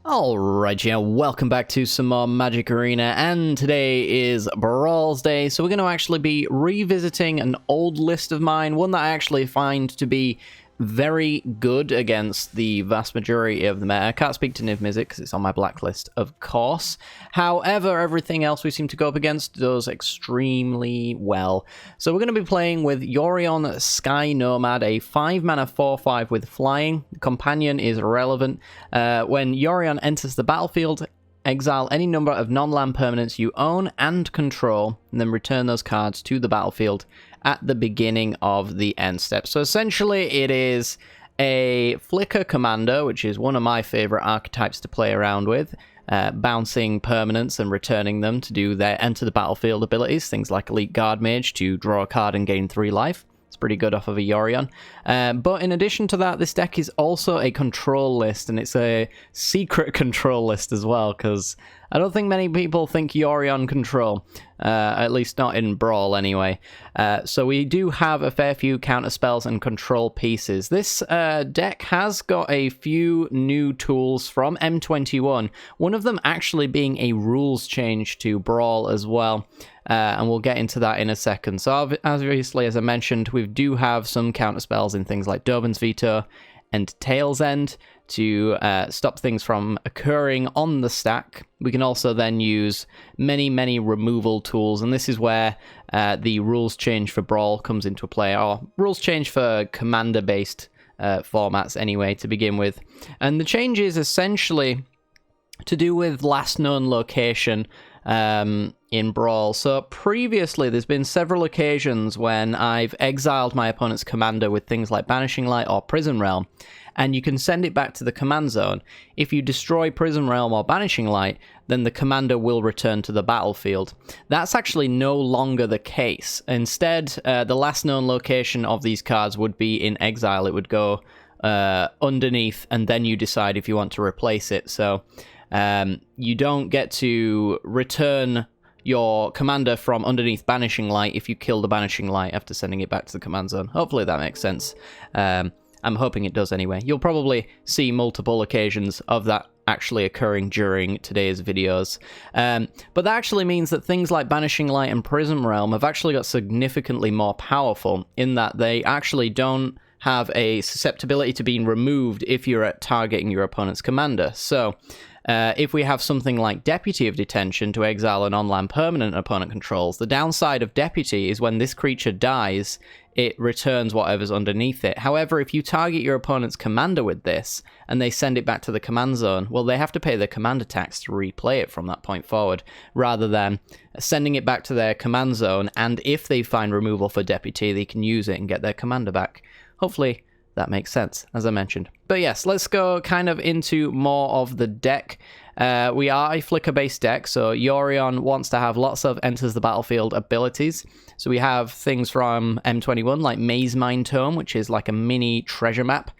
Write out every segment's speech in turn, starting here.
Alright, yeah, welcome back to some more Magic Arena, and today is Brawl's Day, so we're going to actually be revisiting an old list of mine, one that I actually find to be very good against the vast majority of the meta. I can't speak to Niv Mizzet because it's on my blacklist, of course. However, everything else we seem to go up against does extremely well. So we're going to be playing with Yorion Sky Nomad, a 5-mana 4/5 with flying. The companion is relevant. When Yorion enters the battlefield, exile any number of non-land permanents you own and control, and then return those cards to the battlefield at the beginning of the end step. So essentially it is a flicker commander, which is one of my favorite archetypes to play around with, bouncing permanents and returning them to do their enter the battlefield abilities, things like Elite Guard Mage to draw a card and gain 3 life. It's pretty good off of a Yorion. But in addition to that, this deck is also a control list, and it's a secret control list as well, because I don't think many people think Yorion control, at least not in Brawl anyway. So we do have a fair few counter spells and control pieces. This deck has got a few new tools from M21, one of them actually being a rules change to Brawl as well. And we'll get into that in a second. So obviously, as I mentioned, we do have some counter spells in things like Dovin's Veto and Tail's End to stop things from occurring on the stack. We can also then use many removal tools, and this is where the rules change for Brawl comes into play, or rules change for commander-based formats anyway, to begin with. And the change is essentially to do with last known location in Brawl. So previously there's been several occasions when I've exiled my opponent's commander with things like Banishing Light or Prison Realm, and you can send it back to the command zone. If you destroy Prison Realm or Banishing Light, then the commander will return to the battlefield. That's actually no longer the case. Instead, the last known location of these cards would be in exile. It would go underneath, and then you decide if you want to replace it. So you don't get to return your commander from underneath Banishing Light if you kill the Banishing Light after sending it back to the command zone. Hopefully that makes sense. I'm hoping it does anyway. You'll probably see multiple occasions of that actually occurring during today's videos. But that actually means that things like Banishing Light and Prism Realm have actually got significantly more powerful, in that they actually don't have a susceptibility to being removed if you're targeting your opponent's commander. So if we have something like Deputy of Detention to exile an on-land permanent opponent controls, the downside of Deputy is when this creature dies, it returns whatever's underneath it. However, if you target your opponent's commander with this, and they send it back to the command zone, well, they have to pay the commander tax to replay it from that point forward, rather than sending it back to their command zone, and if they find removal for Deputy, they can use it and get their commander back. Hopefully that makes sense, as I mentioned. But yes, let's go kind of into more of the deck. We are a flicker-based deck, so Yorion wants to have lots of enters the battlefield abilities. So we have things from M21 like Maze Mine Tome, which is like a mini treasure map.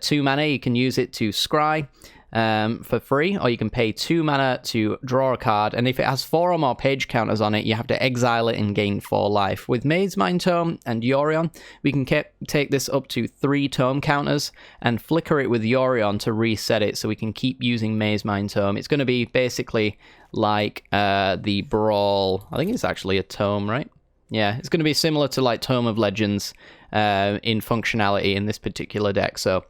2 mana, you can use it to scry for free, or you can pay 2 mana to draw a card, and if it has 4 or more page counters on it, you have to exile it and gain 4 life. With Maze Mine Tome and Yorion, we can take this up to 3 tome counters and flicker it with Yorion to reset it, so we can keep using Maze Mine Tome. It's going to be basically like the Brawl, I think it's actually a tome, right? Yeah, it's going to be similar to like Tome of Legends in functionality in this particular deck, so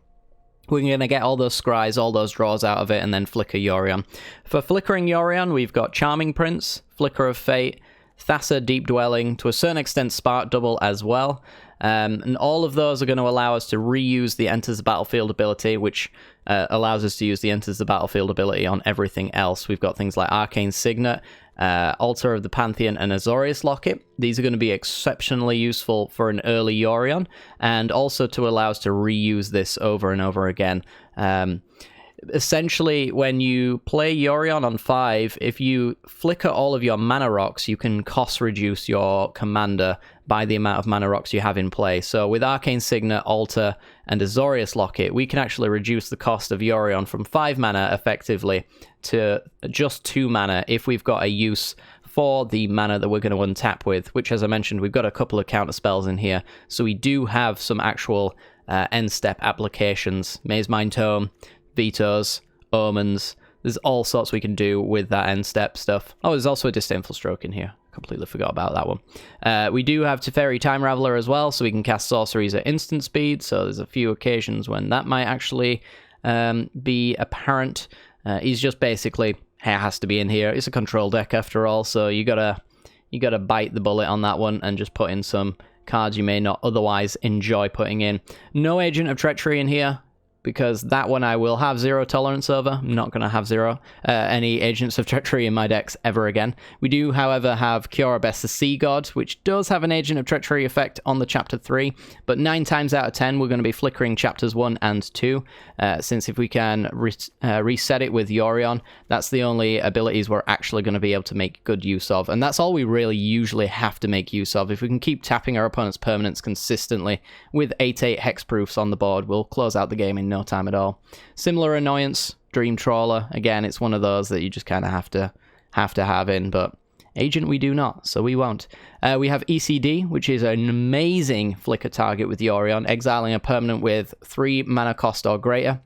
we're going to get all those scries, all those draws out of it, and then flicker Yorion. For flickering Yorion, we've got Charming Prince, Flicker of Fate, Thassa Deep Dwelling, to a certain extent Spark Double as well. And all of those are going to allow us to reuse the Enters the Battlefield ability, which allows us to use the Enters the Battlefield ability on everything else. We've got things like Arcane Signet, Altar of the Pantheon, and Azorius Locket. These are going to be exceptionally useful for an early Yorion, and also to allow us to reuse this over and over again. Essentially, when you play Yorion on 5, if you flicker all of your mana rocks, you can cost reduce your commander by the amount of mana rocks you have in play. So with Arcane Signet, Altar, and Azorius Locket, we can actually reduce the cost of Yorion from 5 mana effectively to just 2 mana if we've got a use for the mana that we're going to untap with, which, as I mentioned, we've got a couple of counter spells in here, so we do have some actual end step applications. Maze Mine Tome, Vetoes, Omens, There's all sorts we can do with that end step stuff. Oh, there's also a disdainful stroke in here. Completely forgot about that one. We do have Teferi Time Raveler as well, so we can cast sorceries at instant speed. So there's a few occasions when that might actually be apparent. He's just basically has to be in here. It's a control deck after all, so you gotta bite the bullet on that one and just put in some cards you may not otherwise enjoy putting in. No Agent of Treachery in here, because that one I will have 0 tolerance over. I'm not going to have any Agents of Treachery in my decks ever again. We do, however, have Kiorabes the Sea God, which does have an Agent of Treachery effect on the Chapter 3, but 9 times out of 10 we're going to be flickering Chapters 1 and 2, since if we can reset it with Yorion, that's the only abilities we're actually going to be able to make good use of, and that's all we really usually have to make use of. If we can keep tapping our opponent's permanents consistently with 8/8 hexproofs on the board, we'll close out the game in no time at all. Similar annoyance, Dream Trawler. Again, it's one of those that you just kind of have to have in, but Agent we do not, so we won't. We have ECD, which is an amazing flicker target with Yorion, exiling a permanent with 3 mana cost or greater.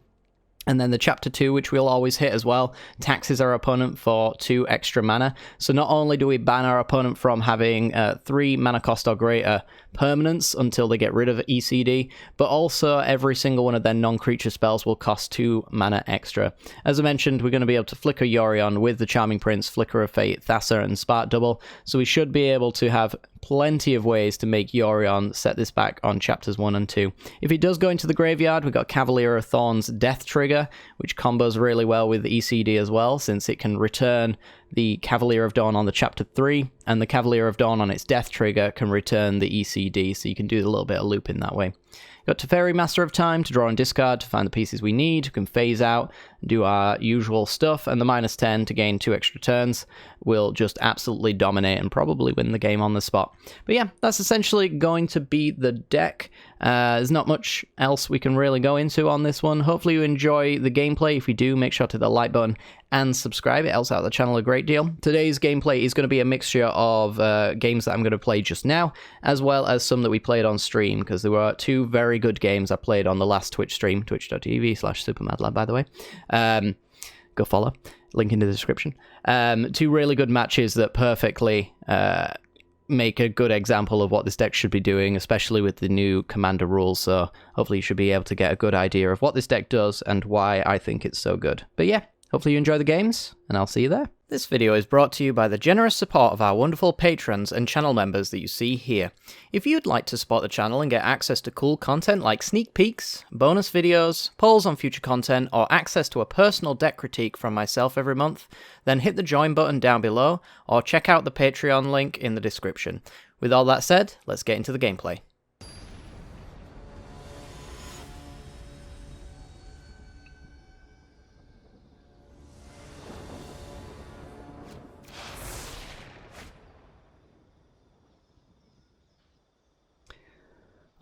And then the Chapter 2, which we'll always hit as well, taxes our opponent for 2 extra mana. So not only do we ban our opponent from having 3 mana cost or greater permanents until they get rid of ECD, but also every single one of their non-creature spells will cost 2 mana extra. As I mentioned, we're going to be able to flicker Yorion with the Charming Prince, Flicker of Fate, Thasser, and Spark Double, so we should be able to have plenty of ways to make Yorion set this back on Chapters 1 and 2. If he does go into the graveyard, we've got Cavalier of Thorns Death Trigger, which combos really well with ECD as well, since it can return the Cavalier of Dawn on the Chapter 3, and the Cavalier of Dawn on its Death Trigger can return the ECD, so you can do a little bit of looping that way. Got Teferi Master of Time to draw and discard to find the pieces we need. We can phase out, do our usual stuff, and the -10 to gain 2 extra turns will just absolutely dominate and probably win the game on the spot. But yeah, that's essentially going to be the deck. There's not much else we can really go into on this one. Hopefully you enjoy the gameplay. If you do, make sure to hit the like button and subscribe. It helps out the channel a great deal. Today's gameplay is going to be a mixture of games that I'm going to play just now, as well as some that we played on stream, because there were 2 very good games I played on the last Twitch stream, twitch.tv/SuperMadLad, by the way. Go follow. Link in the description. 2 really good matches that perfectly make a good example of what this deck should be doing, especially with the new commander rules, so hopefully you should be able to get a good idea of what this deck does and why I think it's so good. But yeah, hopefully you enjoy the games, and I'll see you there. This video is brought to you by the generous support of our wonderful patrons and channel members that you see here. If you'd like to support the channel and get access to cool content like sneak peeks, bonus videos, polls on future content, or access to a personal deck critique from myself every month, then hit the join button down below, or check out the Patreon link in the description. With all that said, let's get into the gameplay.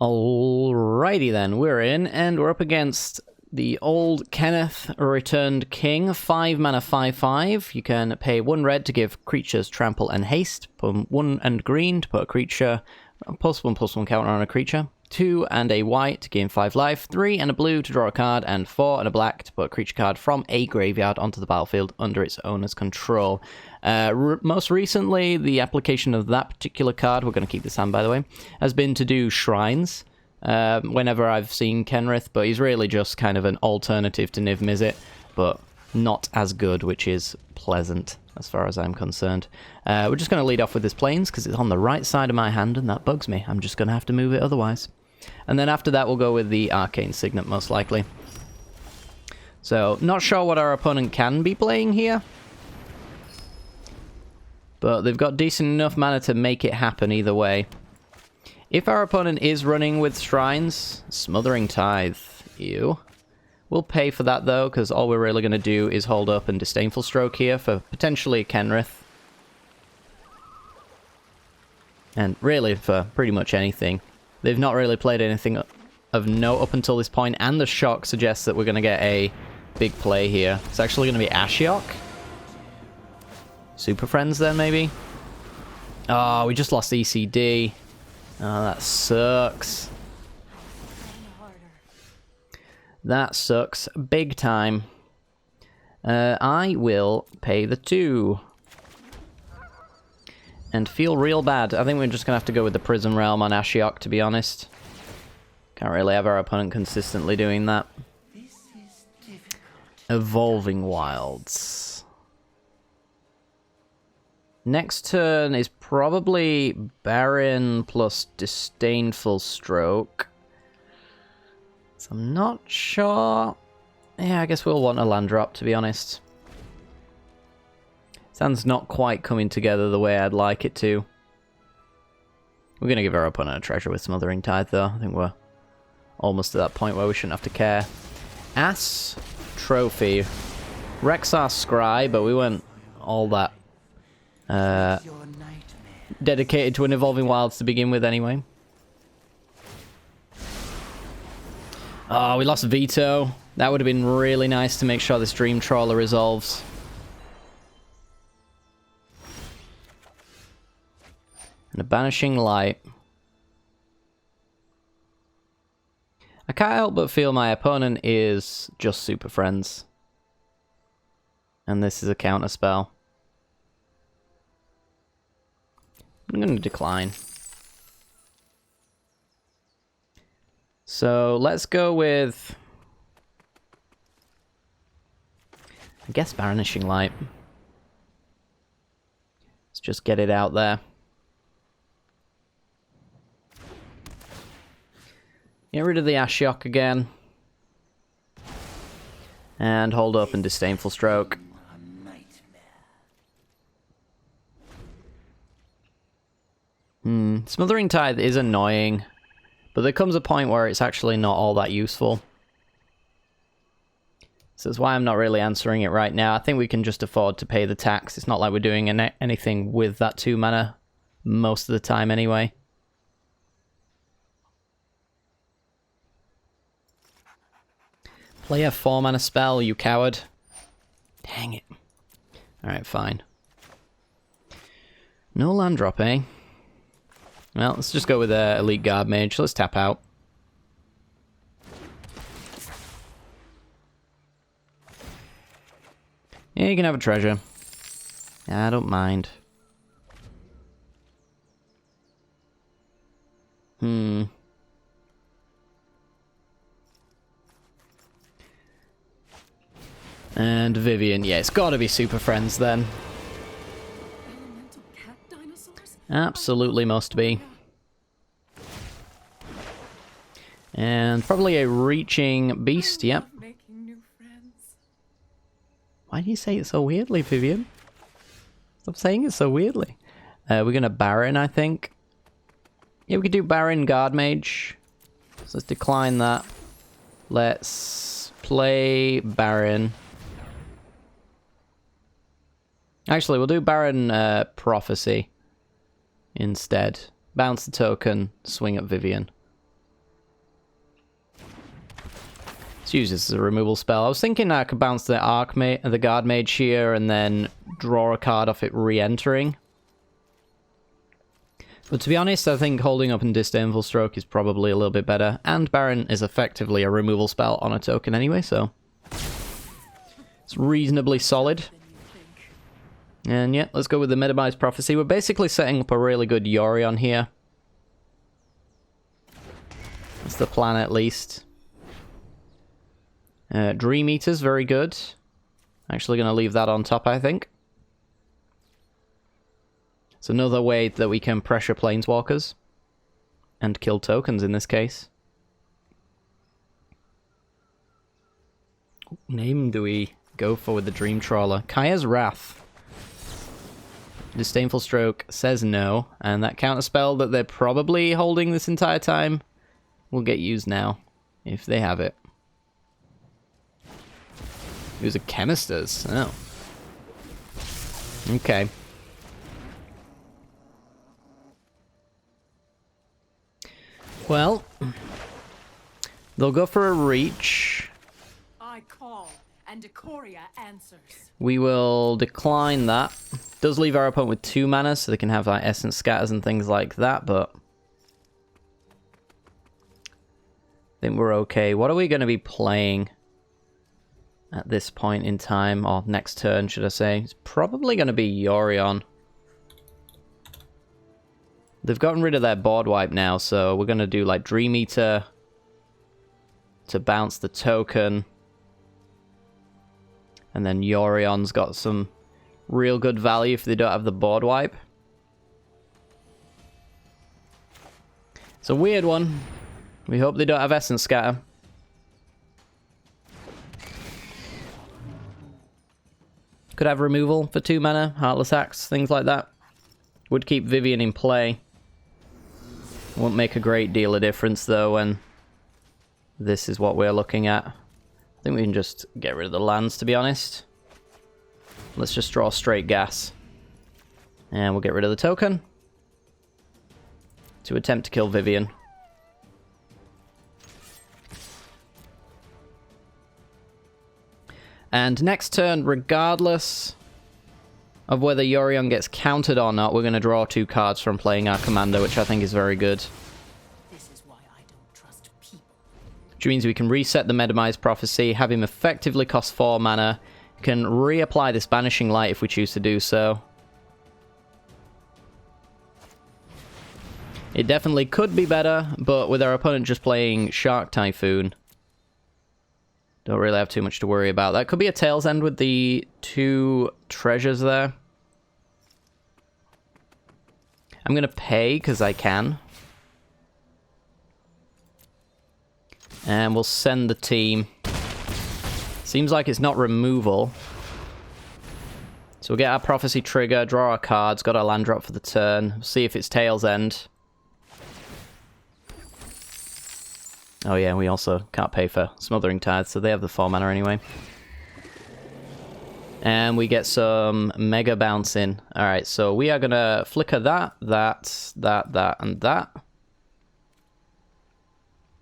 Alrighty then, we're in, and we're up against the old Kenneth Returned King, 5 mana 5/5. You can pay 1 red to give creatures trample and haste, put 1 and green to put a creature, +1/+1 counter on a creature, 2 and a white to gain 5 life, 3 and a blue to draw a card, and 4 and a black to put a creature card from a graveyard onto the battlefield under its owner's control. Most recently, the application of that particular card, we're going to keep this hand by the way, has been to do shrines whenever I've seen Kenrith, but he's really just kind of an alternative to Niv Mizzet, but not as good, which is pleasant as far as I'm concerned. We're just going to lead off with this Plains because it's on the right side of my hand and that bugs me. I'm just going to have to move it otherwise. And then after that we'll go with the Arcane Signet most likely. So, not sure what our opponent can be playing here, but they've got decent enough mana to make it happen either way. If our opponent is running with Shrines, Smothering Tithe, ew. We'll pay for that though, because all we're really going to do is hold up and Disdainful Stroke here for potentially Kenrith. And really for pretty much anything. They've not really played anything of note up until this point, and the shock suggests that we're going to get a big play here. It's actually going to be Ashiok. Super Friends then, maybe? Oh, we just lost ECD. Oh, that sucks. That sucks big time. I will pay the 2. And feel real bad. I think we're just going to have to go with the Prism Realm on Ashiok, to be honest. Can't really have our opponent consistently doing that. Evolving Wilds. Next turn is probably Baron plus Disdainful Stroke. So I'm not sure. Yeah, I guess we'll want a land drop, to be honest. Sand's not quite coming together the way I'd like it to. We're going to give our opponent a treasure with Smothering Tithe, though. I think we're almost at that point where we shouldn't have to care. Ass Trophy. Rexar Scry, but we weren't all that dedicated to an Evolving Wilds to begin with anyway. Oh, we lost Veto. That would have been really nice to make sure this Dream Trawler resolves. And a Banishing Light. I can't help but feel my opponent is just Super Friends. And this is a counter spell. I'm going to decline. So let's go with, I guess, Banishing Light. Let's just get it out there. Get rid of the Ashiok again. And hold up and Disdainful Stroke. Smothering Tithe is annoying, but there comes a point where it's actually not all that useful. So that's why I'm not really answering it right now. I think we can just afford to pay the tax. It's not like we're doing anything with that 2 mana most of the time anyway. Play a 4 mana spell, you coward. Dang it. Alright, fine. No land drop, eh? Well, let's just go with Elite Guard Mage. Let's tap out. Yeah, you can have a treasure. I don't mind. And Vivian. Yeah, it's gotta be Super Friends then. Absolutely must be. And probably a Reaching Beast, yep. Why do you say it so weirdly, Vivian? Stop saying it so weirdly. We're gonna Baron, I think. Yeah, we could do Baron Guard Mage. So let's decline that. Let's play Baron. Actually, we'll do Baron Prophecy instead. Bounce the token, swing at Vivian. Let's use this as a removal spell. I was thinking I could bounce the the Guard Mage here and then draw a card off it re-entering. But to be honest, I think holding up in Disdainful Stroke is probably a little bit better. And Baron is effectively a removal spell on a token anyway, so it's reasonably solid. And yeah, let's go with the Minimized Prophecy. We're basically setting up a really good Yorion here. That's the plan, at least. Dream Eater's very good. Actually going to leave that on top, I think. It's another way that we can pressure Planeswalkers. And kill tokens in this case. What name do we go for with the Dream Trawler? Kaya's Wrath. Disdainful Stroke says no, and that counterspell that they're probably holding this entire time will get used now, if they have it. Use a Chemisters. Oh. Okay. Well, they'll go for a reach. I call, and Decoria answers. We will decline that. Does leave our opponent with 2 mana, so they can have like Essence Scatters and things like that, but I think we're okay. What are we going to be playing? at this point in time, or next turn, should I say. It's probably going to be Yorion. They've gotten rid of their board wipe now, so we're going to do like Dream Eater to bounce the token. And then Yorion's got some real good value if they don't have the board wipe. It's a weird one. We hope they don't have Essence Scatter. Could have removal for 2 mana, Heartless Axe, things like that. Would keep Vivian in play. Won't make a great deal of difference though when this is what we're looking at. I think we can just get rid of the lands, to be honest. Let's just draw straight gas. And we'll get rid of the token to attempt to kill Vivian. And next turn, regardless of whether Yorion gets countered or not, we're going to draw 2 cards from playing our commander, which I think is very good. This is why I don't trust people. Which means we can reset the Metamized Prophecy, have him effectively cost 4 mana, can reapply this Banishing Light if we choose to do so. It definitely could be better, but with our opponent just playing Shark Typhoon, don't really have too much to worry about. That could be a Tail's End with the 2 treasures there. I'm going to pay because I can. And we'll send the team. Seems like it's not removal. So we'll get our Prophecy trigger, draw our cards, got our land drop for the turn. See if it's Tail's End. Oh yeah, we also can't pay for Smothering Tithe, so they have the 4 mana anyway. And we get some Mega Bounce in. Alright, so we are going to flicker that, and that.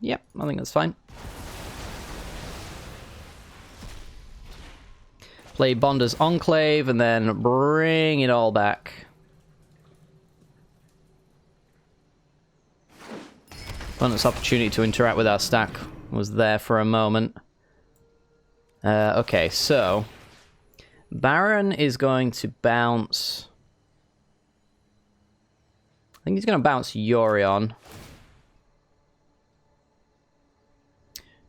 Yep, I think that's fine. Play Bonder's Enclave, and then bring it all back. Opponent's opportunity to interact with our stack was there for a moment. Okay, so Baron is going to bounce. I think he's going to bounce Yorion.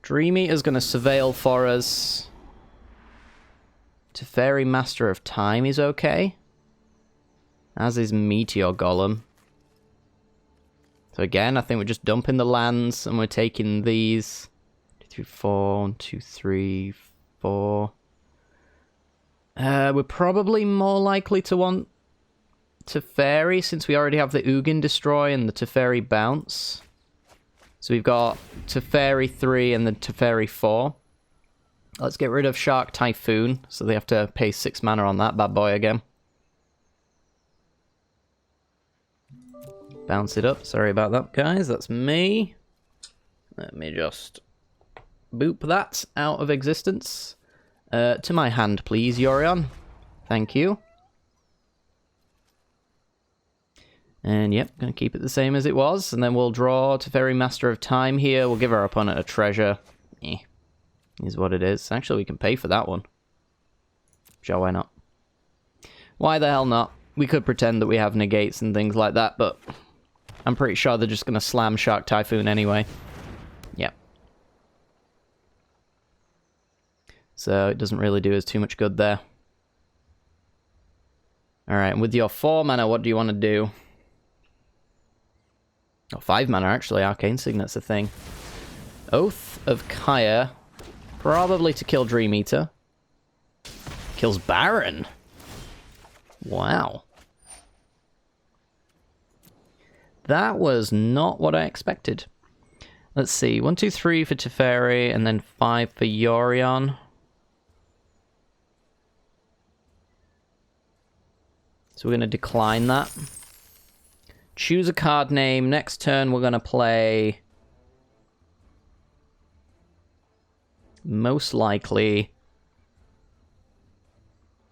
Dream Eater's going to surveil for us. Teferi Master of Time is okay. As is Meteor Golem. So again, I think we're just dumping the lands and we're taking these. 2, 3, 4, 1, 2, 3, 4. We're probably more likely to want Teferi since we already have the Ugin Destroy and the Teferi Bounce. So we've got Teferi 3 and then Teferi 4. Let's get rid of Shark Typhoon, so they have to pay 6 mana on that bad boy again. Bounce it up. Sorry about that, guys. That's me. Let me just boop that out of existence. To my hand, please, Yorion. Thank you. And yep, gonna keep it the same as it was. And then we'll draw Teferi Master of Time here. We'll give our opponent a treasure. Is what it is. Actually, we can pay for that one. Sure, why not? Why the hell not? We could pretend that we have negates and things like that, but I'm pretty sure they're just going to slam Shark Typhoon anyway. Yep. So it doesn't really do us too much good there. Alright, and with your 4 mana, what do you want to do? Oh, 5 mana, actually. Arcane Signet's a thing. Oath of Kaya. Probably to kill Dream Eater. Kills Baron. Wow. That was not what I expected. Let's see. 1, 2, 3 for Teferi, and then 5 for Yorion. So we're going to decline that. Choose a card name. Next turn, we're going to play... most likely...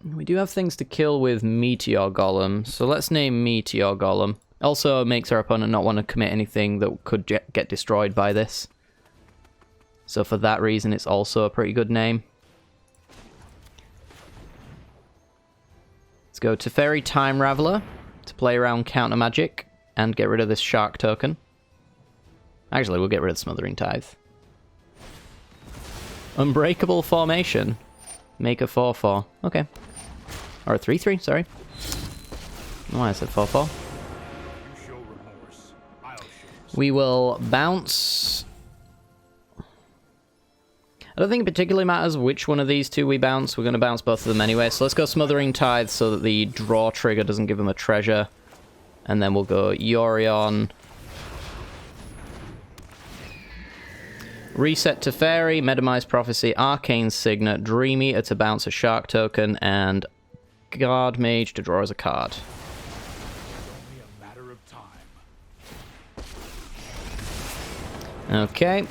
we do have things to kill with Meteor Golem, so let's name Meteor Golem. Also makes our opponent not want to commit anything that could get destroyed by this. So for that reason, it's also a pretty good name. Let's go to Fairy Time Raveler to play around counter magic and get rid of this shark token. Actually, we'll get rid of Smothering Tithe. Unbreakable Formation. Make a 4/4. Okay. Or a 3/3, sorry. Why I said 4/4. We will bounce. I don't think it particularly matters which one of these two we bounce. We're going to bounce both of them anyway. So let's go Smothering Tithe so that the draw trigger doesn't give him a treasure. And then we'll go Yorion. Reset to Fairy, Metamize Prophecy, Arcane Signet, Dream Eater to bounce a Shark token, and Guard Mage to draw as a card. Only a matter of time. Okay.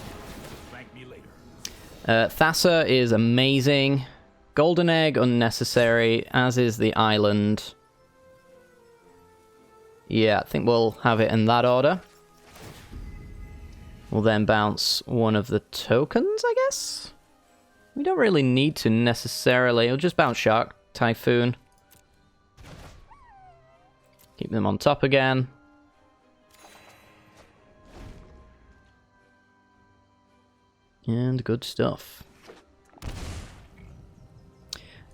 Thank me later. Thassa is amazing. Golden Egg, unnecessary, as is the island. Yeah, I think we'll have it in that order. We'll then bounce one of the tokens, I guess? We don't really need to necessarily. We'll just bounce Shark, Typhoon. Keep them on top again. And good stuff.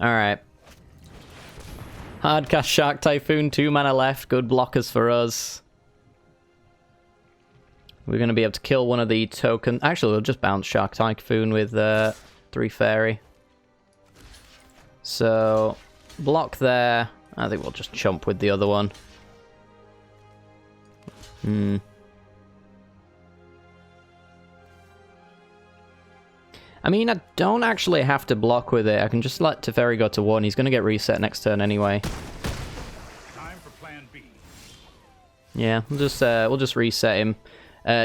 Alright. Hardcast Shark Typhoon, 2 mana left. Good blockers for us. We're going to be able to kill one of the tokens. Actually, we'll just bounce Shark Typhoon with 3 Fairy. So, block there. I think we'll just chump with the other one. I mean, I don't actually have to block with it. I can just let Teferi go to 1. He's going to get reset next turn anyway. Time for plan B. Yeah, we'll just reset him.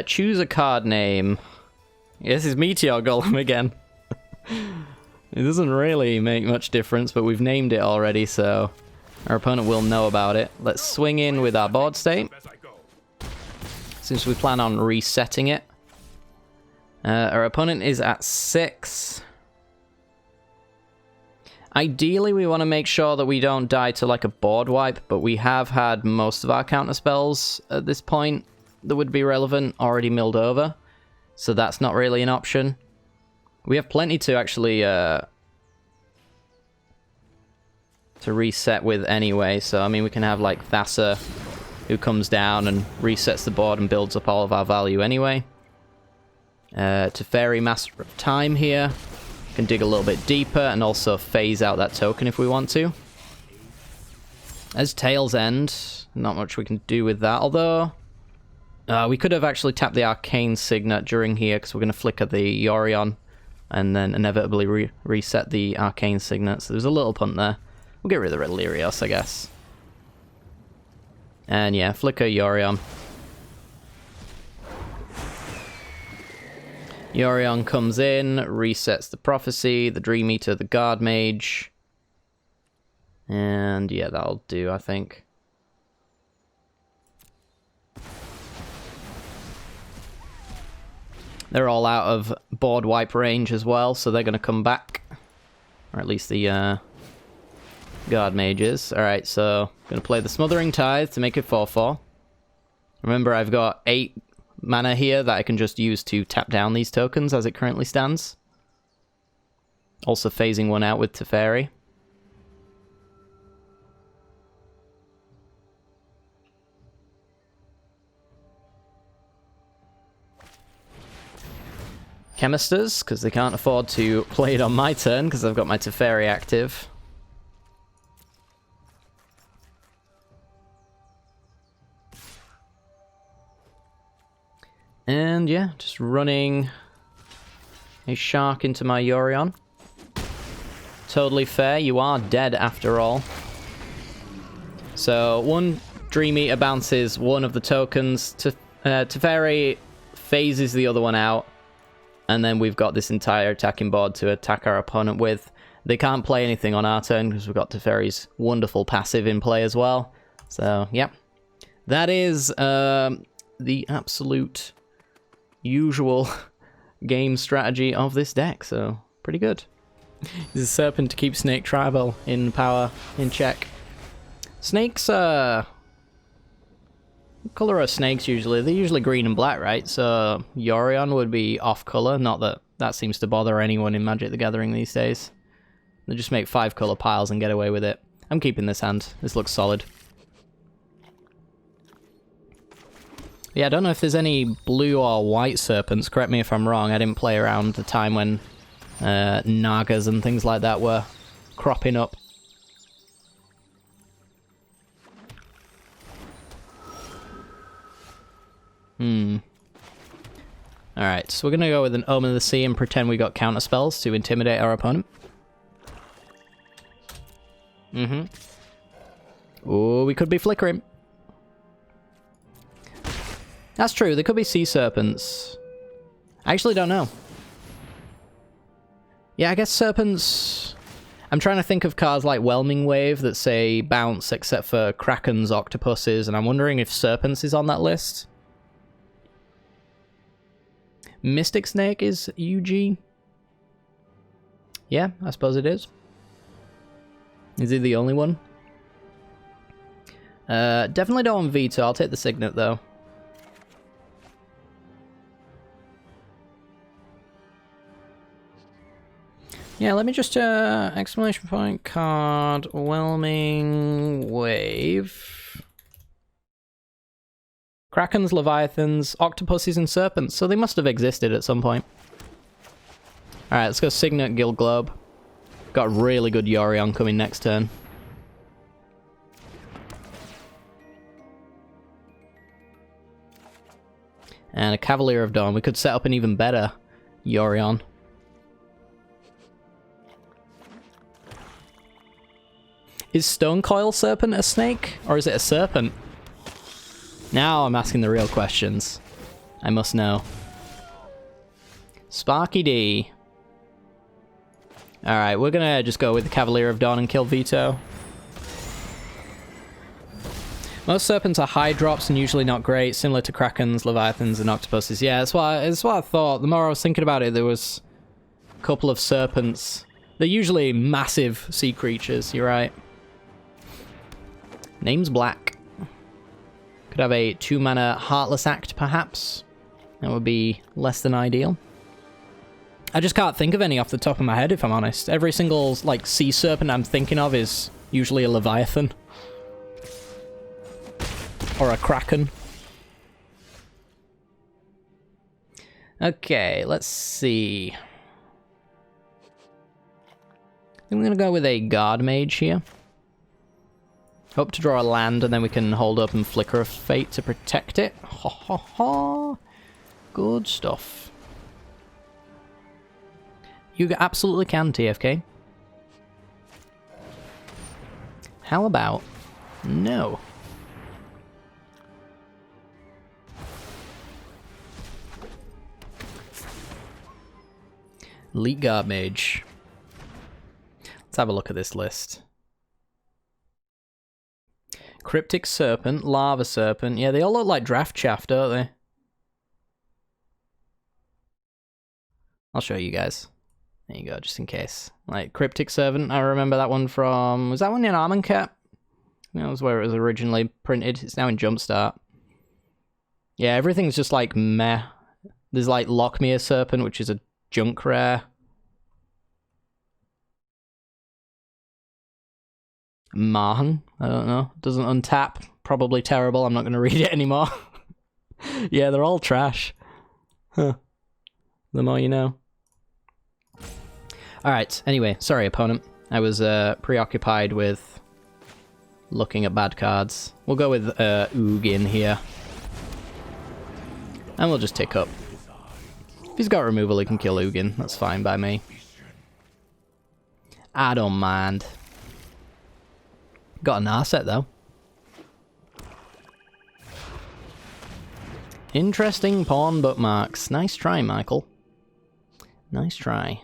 Choose a card name. This is Meteor Golem again. It doesn't really make much difference, but we've named it already, so our opponent will know about it. Let's swing in with our board state, since we plan on resetting it. Our opponent is at 6. Ideally, we want to make sure that we don't die to like a board wipe, but we have had most of our counter spells at this point that would be relevant already milled over, so that's not really an option. We have plenty to actually to reset with anyway, so I mean we can have like Thassa who comes down and resets the board and builds up all of our value anyway. Teferi, Master of Time here. Can dig a little bit deeper and also phase out that token if we want to. As Tail's End, not much we can do with that, although we could have actually tapped the Arcane Signet during here because we're going to flicker the Yorion and then inevitably reset the Arcane Signet, so there's a little punt there. We'll get rid of the Relirios, I guess. And yeah, flicker Yorion. Yorion comes in, resets the Prophecy, the Dream Eater, the Guard Mage. And yeah, that'll do, I think. They're all out of board wipe range as well, so they're going to come back. Or at least the Guard Mages. Alright, so I'm going to play the Smothering Tithe to make it 4/4. Remember, I've got 8 mana here that I can just use to tap down these tokens as it currently stands. Also phasing one out with Teferi. Chemisters, because they can't afford to play it on my turn because I've got my Teferi active. And yeah, just running a shark into my Yorion. Totally fair, you are dead after all. So one Dream Eater bounces one of the tokens, Teferi phases the other one out, and then we've got this entire attacking board to attack our opponent with. They can't play anything on our turn because we've got Teferi's wonderful passive in play as well. So, yeah. That is the absolute usual game strategy of this deck, so pretty good. This is Serpent to keep Snake Tribal in power, in check. Snakes, what color are snakes usually? They're usually green and black, right? So Yorion would be off color. Not that that seems to bother anyone in Magic the Gathering these days. They just make 5 color piles and get away with it. I'm keeping this hand. This looks solid. Yeah, I don't know if there's any blue or white serpents. Correct me if I'm wrong. I didn't play around the time when Nagas and things like that were cropping up. Alright, so we're going to go with an Omen of the Sea and pretend we got counter spells to intimidate our opponent. Oh, we could be flickering. That's true, there could be sea serpents. I actually don't know. Yeah, I guess serpents... I'm trying to think of cards like Whelming Wave that say bounce except for Krakens, Octopuses, and I'm wondering if serpents is on that list. Mystic Snake is UG? Yeah, I suppose it is. Is he the only one? Definitely don't want Veto. I'll take the Signet, though. Yeah, let me just, exclamation point card, Whelming Wave. Krakens, Leviathans, Octopuses, and Serpents, so they must have existed at some point. Alright, let's go Signet, Guild Globe. Got really good Yorion coming next turn. And a Cavalier of Dawn. We could set up an even better Yorion. Is Stonecoil Serpent a snake? Or is it a serpent? Now I'm asking the real questions. I must know. Sparky D. Alright, we're gonna just go with the Cavalier of Dawn and kill Veto. Most serpents are high drops and usually not great, similar to Krakens, Leviathans, and Octopuses. Yeah, that's what I thought. The more I was thinking about it, there was a couple of serpents. They're usually massive sea creatures, you're right. Name's Black. Could have a 2-mana Heartless Act, perhaps. That would be less than ideal. I just can't think of any off the top of my head, if I'm honest. Every single, like, sea serpent I'm thinking of is usually a Leviathan. Or a Kraken. Okay, let's see. I think we're going to go with a Guard Mage here. Hope to draw a land, and then we can hold up and Flicker of Fate to protect it. Ha ha ha. Good stuff. You absolutely can, TFK. How about no? Elite Guard Mage. Let's have a look at this list. Cryptic Serpent, Lava Serpent. Yeah, they all look like Draft Chaff, don't they? I'll show you guys. There you go, just in case. Like, Cryptic Serpent, I remember that one from... Was that one in Armencat? That was where it was originally printed. It's now in Jumpstart. Yeah, everything's just like meh. There's like Lockmere Serpent, which is a junk rare. Mahan, I don't know. Doesn't untap. Probably terrible. I'm not going to read it anymore. Yeah, they're all trash. Huh. The more you know. Alright, anyway, sorry opponent. I was preoccupied with looking at bad cards. We'll go with Ugin here. And we'll just tick up. If he's got removal, he can kill Ugin. That's fine by me. I don't mind. Got an Narset, though. Interesting pawn bookmarks. Nice try, Michael. Nice try.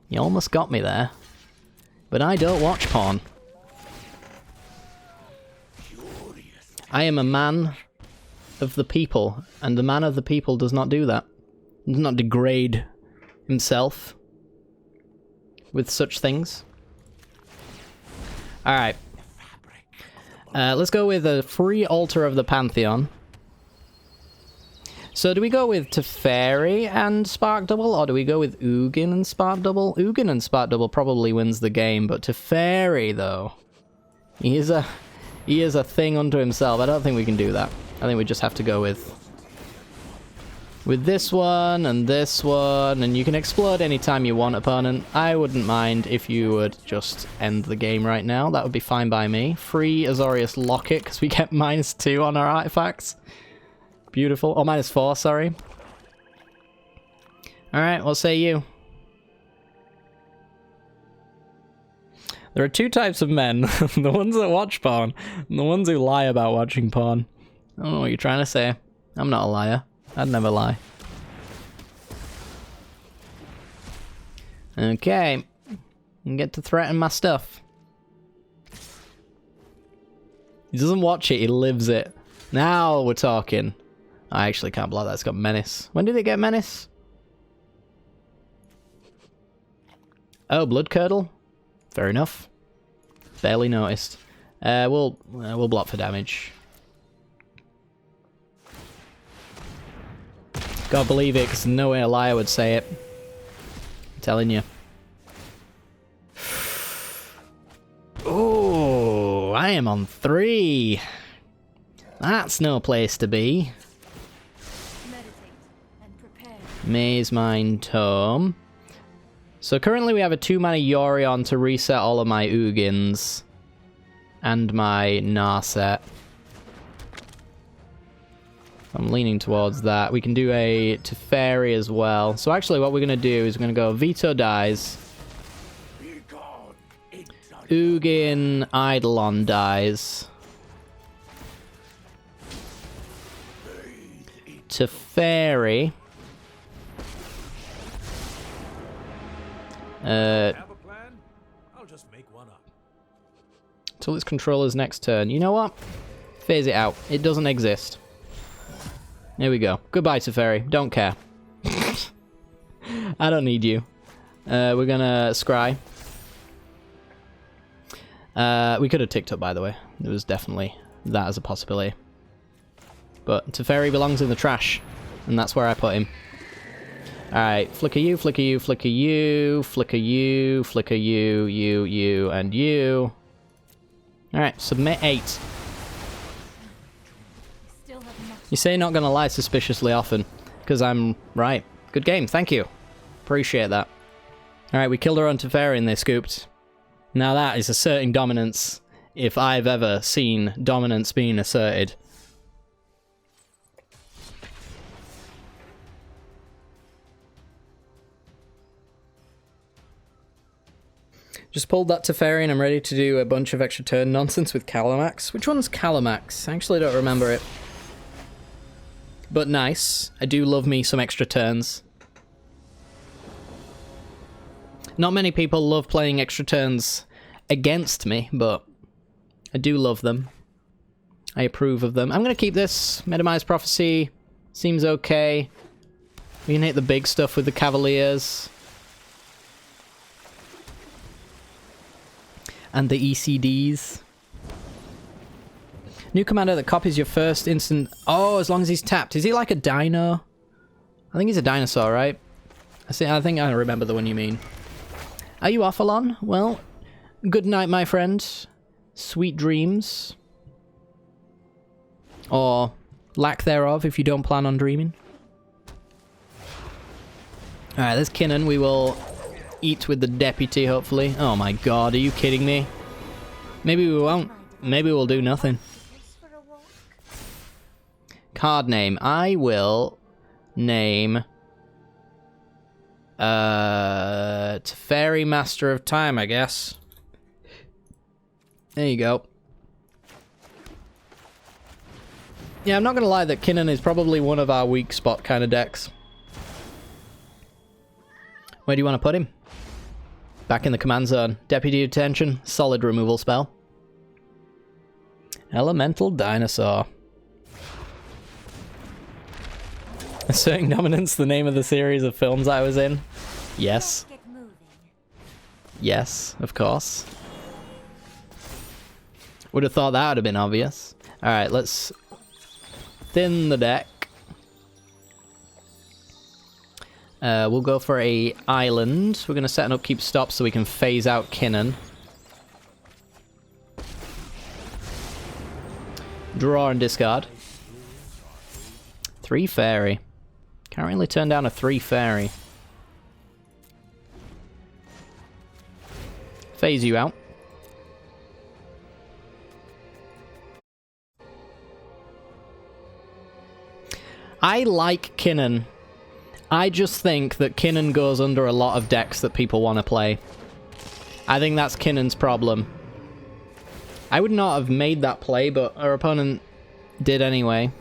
You almost got me there. But I don't watch porn. I am a man of the people, and the man of the people does not do that. Does not degrade himself with such things. Alright. Let's go with a free altar of the Pantheon. So do we go with Teferi and Spark Double, or do we go with Ugin and Spark Double? Ugin and Spark Double probably wins the game, but Teferi, though, he is a thing unto himself. I don't think we can do that. I think we just have to go with this one, and you can explode anytime you want, opponent. I wouldn't mind if you would just end the game right now. That would be fine by me. Free Azorius Locket, because we get -2 on our artifacts. Beautiful. Oh, -4, sorry. Alright, what say you? There are two types of men. The ones that watch porn, and the ones who lie about watching porn. I don't know what you're trying to say. I'm not a liar. I'd never lie. Okay. You get to threaten my stuff. He doesn't watch it, he lives it. Now we're talking. I actually can't block that. It's got Menace. When did it get Menace? Oh, Blood Curdle. Fair enough. Barely noticed. We'll block for damage. Gotta believe it, because no way a liar would say it. I'm telling you. Oh, I am on 3. That's no place to be. Maze Mine Tome. So currently we have a 2-mana Yorion to reset all of my Ugins. And my Narset. I'm leaning towards that. We can do a Teferi as well. So actually what we're going to do is we're going to go Veto dies. Ugin Eidolon dies. Teferi. Have a plan? I'll just make one up. Till its controller's next turn. You know what? Phase it out. It doesn't exist. There we go. Goodbye, Teferi. Don't care. I don't need you. We're gonna scry. We could have ticked up, by the way. There was definitely that as a possibility. But Teferi belongs in the trash. And that's where I put him. Alright, flicker you, flicker you, flicker you, flicker you, flicker you, you, and you. Alright, submit 8. You say not gonna lie suspiciously often, because I'm right. Good game, thank you. Appreciate that. Alright, we killed our own Teferi and they scooped. Now that is asserting dominance, if I've ever seen dominance being asserted. Just pulled that Teferi and I'm ready to do a bunch of extra turn nonsense with Calamax. Which one's Calamax? I actually don't remember it. But nice. I do love me some extra turns. Not many people love playing extra turns against me, but I do love them. I approve of them. I'm going to keep this. Minimize Prophecy. Seems okay. We can hit the big stuff with the Cavaliers. And the ECDs. New commander that copies your first instant... Oh, as long as he's tapped. Is he like a dino? I think he's a dinosaur, right? I think I remember the one you mean. Are you off, Alon? Well, good night, my friend. Sweet dreams. Or lack thereof, if you don't plan on dreaming. Alright, there's Kinnan. We will eat with the deputy, hopefully. Oh my god, are you kidding me? Maybe we won't. Maybe we'll do nothing. Card name. I will name... Teferi Master of Time, I guess. There you go. Yeah, I'm not gonna lie that Kinnan is probably one of our weak spot kind of decks. Where do you want to put him? Back in the command zone. Deputy Detention. Solid removal spell. Elemental Dinosaur. Asserting Dominance, the name of the series of films I was in. Yes. Yes, of course. Would have thought that would have been obvious. Alright, let's thin the deck. We'll go for a island. We're going to set an upkeep stop so we can phase out Kinnan. Draw and discard. 3 fairy. Can't really turn down a 3 fairy. Phase you out. I like Kinnan. I just think that Kinnan goes under a lot of decks that people want to play. I think that's Kinnan's problem. I would not have made that play, but our opponent did anyway.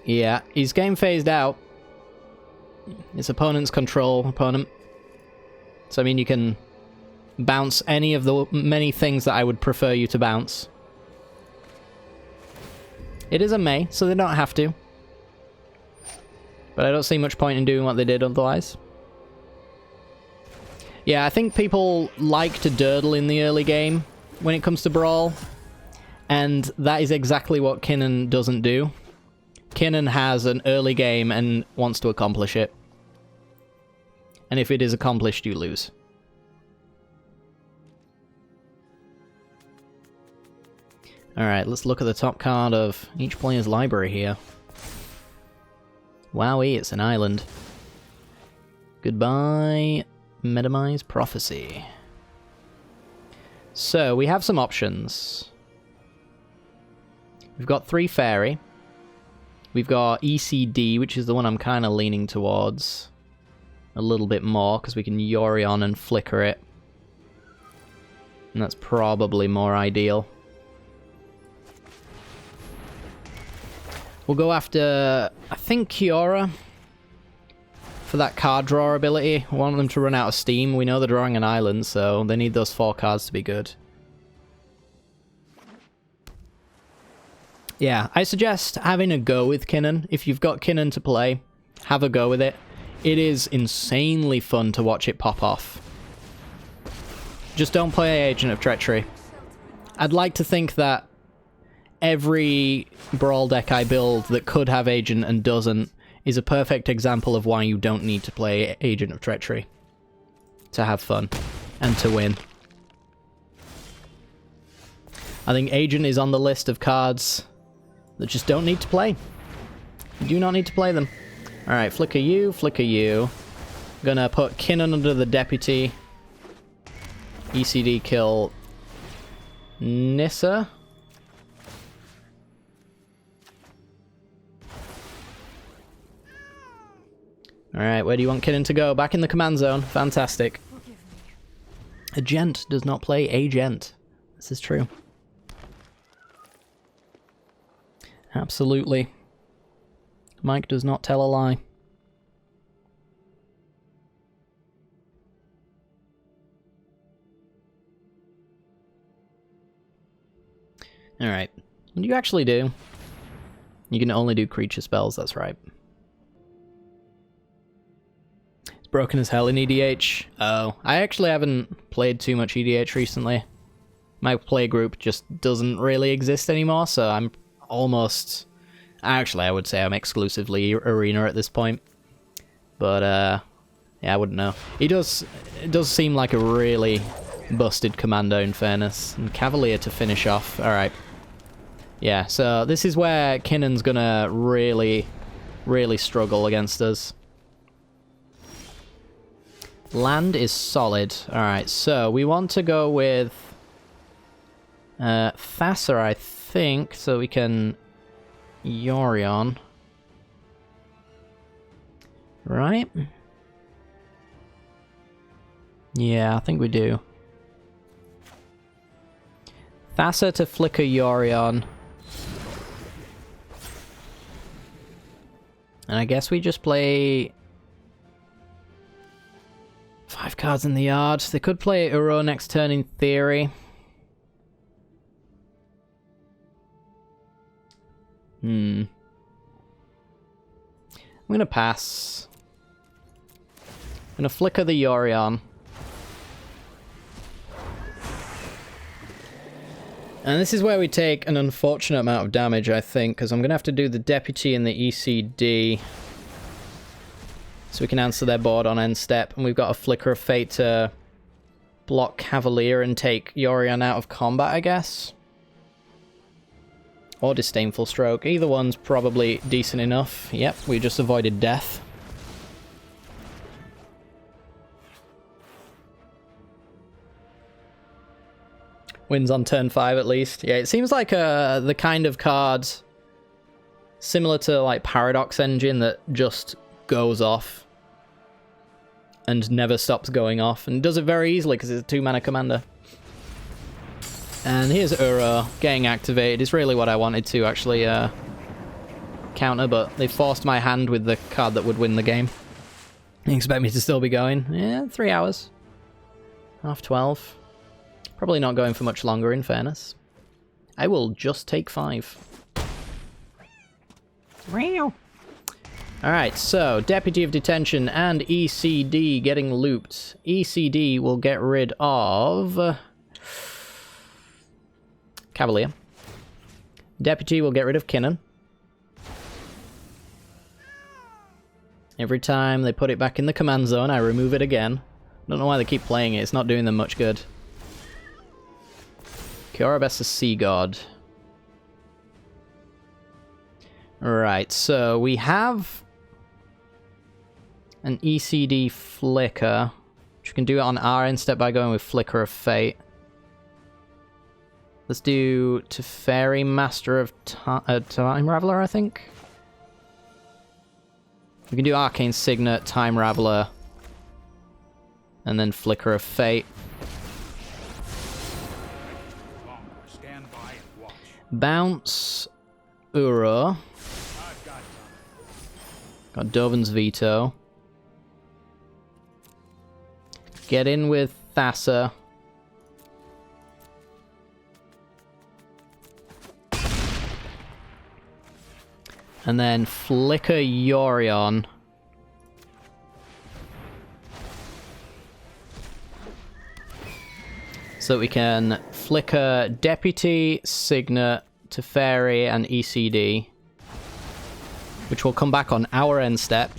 Yeah, he's game phased out. His opponent's control opponent. So, I mean, you can bounce any of the many things that I would prefer you to bounce. It is a May, so they don't have to. But I don't see much point in doing what they did otherwise. Yeah, I think people like to durdle in the early game when it comes to Brawl. And that is exactly what Kinnan doesn't do. Kinnan has an early game and wants to accomplish it. And if it is accomplished, you lose. Alright, let's look at the top card of each player's library here. Wowee, it's an island. Goodbye, Metamize Prophecy. So, we have some options. We've got 3 fairy. We've got ECD, which is the one I'm kind of leaning towards a little bit more, because we can Yorion and flicker it. And that's probably more ideal. We'll go after, I think, Kiora for that card draw ability. We want them to run out of steam. We know they're drawing an island, so they need those 4 cards to be good. Yeah, I suggest having a go with Kinnan. If you've got Kinnan to play, have a go with it. It is insanely fun to watch it pop off. Just don't play Agent of Treachery. I'd like to think that every Brawl deck I build that could have Agent and doesn't is a perfect example of why you don't need to play Agent of Treachery. To have fun. And to win. I think Agent is on the list of cards that just don't need to play. You do not need to play them. Alright, flicker you, flicker you. Gonna put Kinnan under the Deputy. ECD kill Nissa. Alright, where do you want Kinnan to go? Back in the command zone. Fantastic. A gent does not play a gent. This is true. Absolutely. Mike does not tell a lie. Alright. What do you actually do? You can only do creature spells, that's right. It's broken as hell in EDH. Oh, I actually haven't played too much EDH recently. My play group just doesn't really exist anymore, so I'm almost... Actually, I would say I'm exclusively Arena at this point. But, yeah, I wouldn't know. It does seem like a really busted Commando, in fairness. And Cavalier to finish off. Alright. Yeah, so this is where Kinnan's gonna really, really struggle against us. Land is solid. Alright, so we want to go with Thassa, I think, so we can Yorion. Right? Yeah, I think we do. Thassa to flicker Yorion. And I guess we just play 5 cards in the yard. They could play Uro next turn in theory. I'm gonna pass. Gonna flicker the Yorion. And this is where we take an unfortunate amount of damage, I think, because I'm going to have to do the Deputy and the ECD so we can answer their board on end step. And we've got a Flicker of Fate to block Cavalier and take Yorion out of combat, I guess. Or Disdainful Stroke. Either one's probably decent enough. Yep, we just avoided death. Wins on turn 5 at least. Yeah, it seems like the kind of card similar to like Paradox Engine that just goes off and never stops going off, and does it very easily because it's a 2-mana commander. And here's Uro getting activated. It's really what I wanted to actually counter, but they forced my hand with the card that would win the game. You expect me to still be going? Yeah, 3 hours. 12:30. Probably not going for much longer, in fairness. I will just take 5. Alright, so Deputy of Detention and ECD getting looped. ECD will get rid of Cavalier. Deputy will get rid of Kinnan. Every time they put it back in the command zone, I remove it again. Don't know why they keep playing it, it's not doing them much good. Kiorabes the Sea God. Right, so we have an ECD Flicker, which we can do it on our end step by going with Flicker of Fate. Let's do Teferi, Master of Time Raveler, I think. We can do Arcane Signet, Time Raveler, and then Flicker of Fate. Bounce Uro. Got Dovin's Veto. Get in with Thassa. And then Flicker Yorion. So that we can flicker Deputy, Signet, Teferi, and ECD, which will come back on our end step.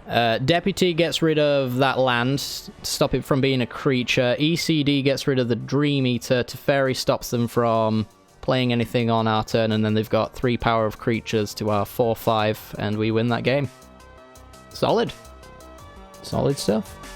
Deputy gets rid of that land to stop it from being a creature. ECD gets rid of the Dream Eater. Teferi stops them from playing anything on our turn, and then they've got 3 power of creatures to our 4/5, and we win that game. Solid. Solid stuff.